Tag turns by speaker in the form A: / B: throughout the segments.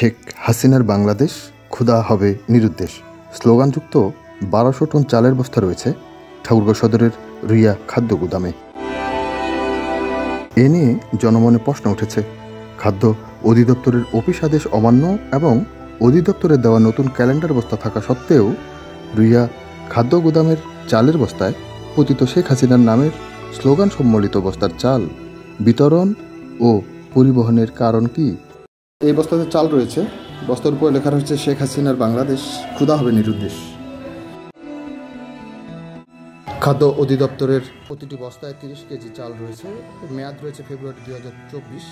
A: শেখ হাসিনার বাংলাদেশ ক্ষুধা হবে নিরুদ্দেশ স্লোগানযুক্ত ১২০০ টন চালের বস্তা রয়েছে ঠাকুরগাঁও সদরের রিয়া খাদ্য গুদামে। এ নিয়ে জনমনে প্রশ্ন উঠেছে। খাদ্য অধিদপ্তরের অফিস আদেশ অমান্য এবং অধিদপ্তরের দেওয়া নতুন ক্যালেন্ডার বস্তা থাকা সত্ত্বেও রিয়া খাদ্য গুদামের চালের বস্তায় পতিত শেখ হাসিনার নামের স্লোগান সম্বলিত বস্তার চাল বিতরণ ও পরিবহনের কারণ কি? এই বস্তাতে চাল রয়েছে, বস্তার উপরে লেখা রয়েছে শেখ হাসিনার বাংলাদেশ ক্ষুধা হবে নিরুদ্দেশ। খাদ্য অধিদপ্তরের প্রতিটি বস্তায় ৩০ কেজি চাল রয়েছে, মেয়াদ রয়েছে ফেব্রুয়ারি ২০২৪।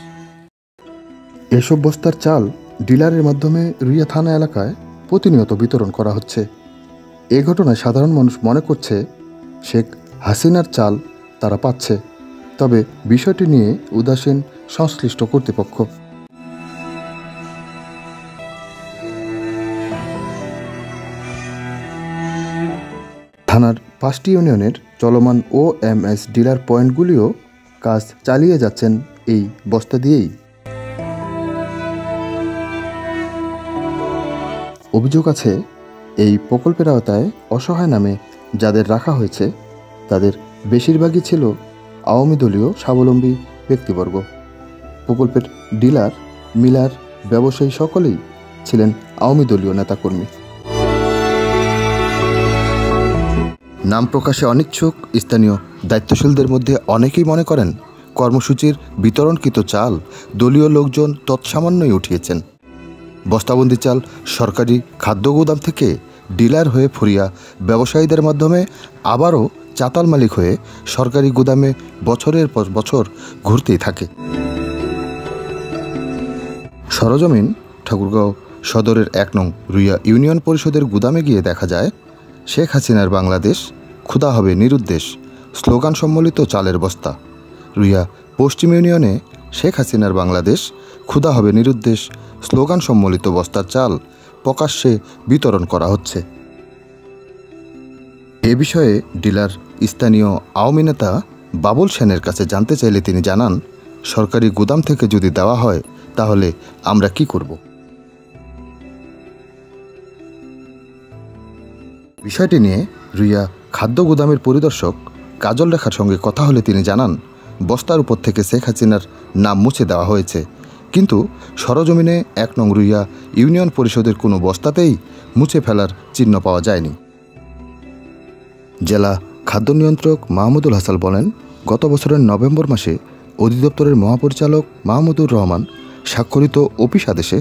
A: এসব বস্তার চাল ডিলারের মাধ্যমে রিয়া থানা এলাকায় প্রতিনিয়ত বিতরণ করা হচ্ছে। এ ঘটনায় সাধারণ মানুষ মনে করছে শেখ হাসিনার চাল তারা পাচ্ছে, তবে বিষয়টি নিয়ে উদাসীন সংশ্লিষ্ট কর্তৃপক্ষ। থানার ৫টি ইউনিয়নের চলমান OMS ডিলার পয়েন্টগুলিও কাজ চালিয়ে যাচ্ছেন এই বস্তা দিয়েই। অভিযোগ আছে, এই প্রকল্পের আওতায় অসহায় নামে যাদের রাখা হয়েছে তাদের বেশিরভাগই ছিল আওয়ামী দলীয় স্বাবলম্বী ব্যক্তিবর্গ। প্রকল্পের ডিলার, মিলার, ব্যবসায়ী সকলেই ছিলেন আওয়ামী দলীয় নেতাকর্মী। নাম প্রকাশে অনিচ্ছুক স্থানীয় দায়িত্বশীলদের মধ্যে অনেকেই মনে করেন কর্মসূচির বিতরণকৃত চাল দলীয় লোকজন তৎসামান্যই উঠিয়েছেন। বস্তাবন্দি চাল সরকারি খাদ্য গুদাম থেকে ডিলার হয়ে ফুরিয়া ব্যবসায়ীদের মাধ্যমে আবারও চাতাল মালিক হয়ে সরকারি গুদামে বছরের পর বছর ঘুরতেই থাকে। সরজমিন ঠাকুরগাঁও সদরের ১ নং রুইয়া ইউনিয়ন পরিষদের গুদামে গিয়ে দেখা যায় শেখ হাসিনার বাংলাদেশ ক্ষুধা হবে নিরুদ্দেশ স্লোগান সম্বলিত চালের বস্তা। রুইয়া পশ্চিম ইউনিয়নে শেখ হাসিনার বাংলাদেশ ক্ষুধা হবে নিরুদ্দেশ স্লোগান সম্বলিত বস্তার চাল প্রকাশ্যে বিতরণ করা হচ্ছে। এ বিষয়ে ডিলার স্থানীয় আওয়ামী নেতা বাবুল সেনের কাছে জানতে চাইলে তিনি জানান, সরকারি গুদাম থেকে যদি দেওয়া হয় তাহলে আমরা কি করব? বিষয়টি নিয়ে রুইয়া খাদ্য গুদামের পরিদর্শক কাজল রেখার সঙ্গে কথা হলে তিনি জানান, বস্তার উপর থেকে শেখ হাসিনার নাম মুছে দেওয়া হয়েছে, কিন্তু সরজমিনে ১ নং রুইয়া ইউনিয়ন পরিষদের কোনো বস্তাতেই মুছে ফেলার চিহ্ন পাওয়া যায়নি। জেলা খাদ্য নিয়ন্ত্রক মাহমুদুল হাসান বলেন, গত বছরের নভেম্বর মাসে অধিদপ্তরের মহাপরিচালক মাহমুদুর রহমান স্বাক্ষরিত অফিস আদেশে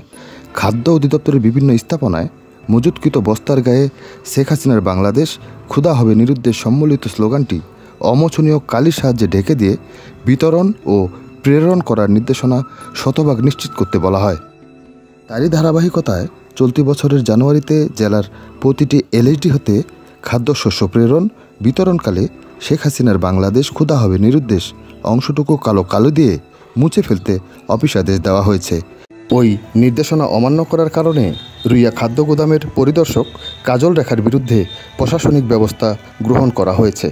A: খাদ্য অধিদপ্তরের বিভিন্ন স্থাপনায় মজুতকৃত বস্তার গায়ে শেখ হাসিনার বাংলাদেশ ক্ষুধা হবে নিরুদ্দেশ সম্বলিত স্লোগানটি অমোচনীয় কালির সাহায্যে ঢেকে দিয়ে বিতরণ ও প্রেরণ করার নির্দেশনা শতভাগ নিশ্চিত করতে বলা হয়। তারই ধারাবাহিকতায় চলতি বছরের জানুয়ারিতে জেলার প্রতিটি LHD হতে খাদ্যশস্য প্রেরণ বিতরণকালে শেখ হাসিনার বাংলাদেশ ক্ষুধা হবে নিরুদ্দেশ অংশটুকু কালো দিয়ে মুছে ফেলতে অফিস আদেশ দেওয়া হয়েছে। ওই নির্দেশনা অমান্য করার কারণে রুইয়া খাদ্য গুদামের পরিদর্শক কাজল রেখার বিরুদ্ধে প্রশাসনিক ব্যবস্থা গ্রহণ করা হয়েছে।